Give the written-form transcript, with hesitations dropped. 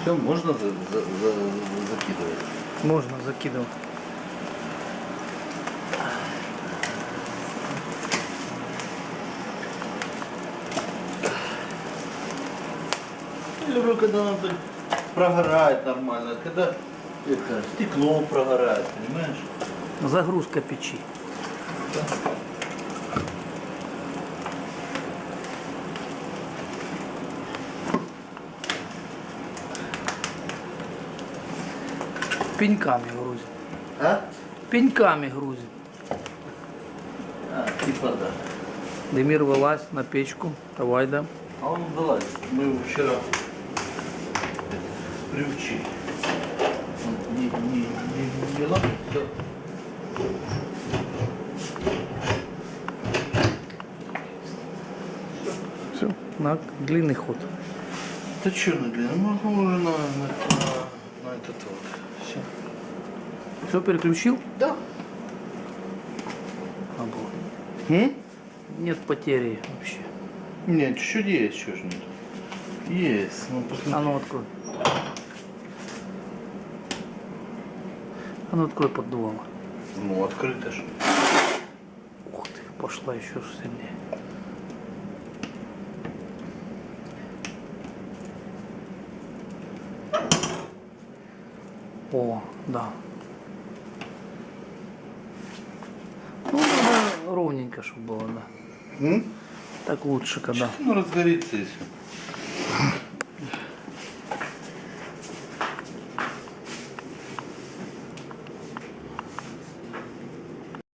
Все, можно закидывать. Можно закидывать. Я люблю, когда оно так прогорает нормально, когда это, стекло прогорает, понимаешь? Загрузка печи. Пеньками грузим. А? Пеньками грузим. А, типа да. Демир, вылазь на печку. Давай, да. А он вылазит. Мы его вчера приучили. Он не лапает, все. Все, на длинный ход. Да что на длину? Можно уже на этот вот. Все. Все переключил? Да. Обалдеть. Нет потери вообще. Нет, чуть-чуть есть, что ж нет. Есть. Ну, посмотри. А ну открой. А ну открой поддувало. Ну, открыто же. Ух ты, пошла еще сильнее. О, да. Ну, надо ровненько, чтобы было, да. Так лучше, когда. Ну, разгорится, если.